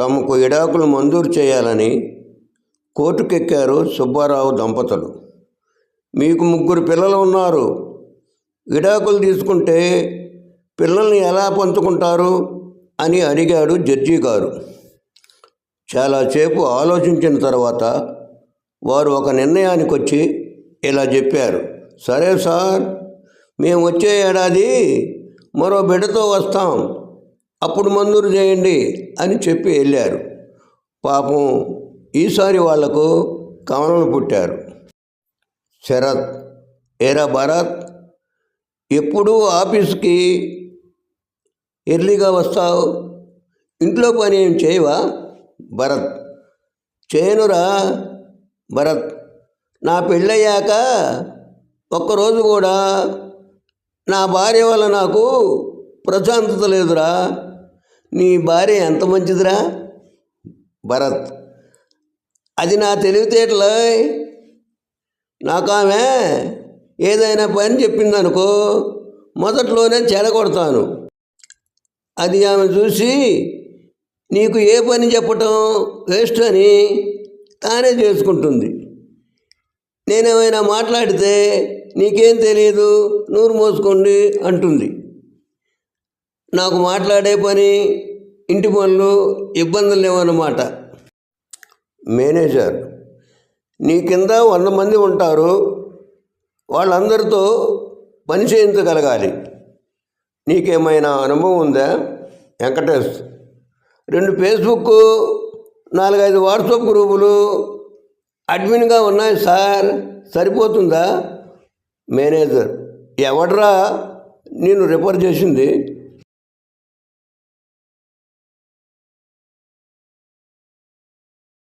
తమకు విడాకులు మంజూరు చేయాలని కోర్టుకెక్కారు సుబ్బారావు దంపతులు. మీకు 3 పిల్లలు ఉన్నారు, విడాకులు తీసుకుంటే పిల్లల్ని ఎలా పంచుకుంటారు అని అడిగాడు జడ్జి గారు. చాలాసేపు ఆలోచించిన తర్వాత వారు ఒక నిర్ణయానికి వచ్చి ఇలా చెప్పారు. సరే సార్, మేము వచ్చే ఏడాది మరో బిడ్డతో వస్తాం, అప్పుడు మంజూరు చేయండి అని చెప్పి వెళ్ళారు. పాపం ఈసారి వాళ్లకు కవనలు పుట్టారు. శరత్, ఏరా భరత్, ఎప్పుడూ ఆఫీస్కి ఎర్లీగా వస్తావు, ఇంట్లో పని ఏం చేయవా? భరత్, చేయనురా భరత్, నా పెళ్ళయ్యాక ఒక్కరోజు కూడా నా భార్య వల్ల నాకు ప్రశాంతత లేదురా. నీ భార్య ఎంత మంచిదిరా? భరత్, అది నా తెలివితేటలే. నాకు ఆమె ఏదైనా పని చెప్పిందనుకో మొదట్లోనే చెడగొడతాను. అది ఆమె చూసి నీకు ఏ పని చెప్పటం వేస్ట్ అని తానే చేసుకుంటుంది. నేనేమైనా మాట్లాడితే నీకేం తెలియదు, నోరు మోసుకోండి అంటుంది. నాకు మాట్లాడే పని, ఇంటి పనులు ఇబ్బందులు లేవన్నమాట. మేనేజర్, నీ కింద 100 మంది ఉంటారు, వాళ్ళందరితో పని చేయించగలగాలి. నీకేమైనా అనుభవం ఉందా? వెంకటేష్, 2 ఫేస్బుక్, 4-5 వాట్సాప్ గ్రూపులు అడ్మిన్గా ఉన్నాయి సార్, సరిపోతుందా? మేనేజర్, ఎవడ్రా నిన్ను రిఫర్ చేసింది?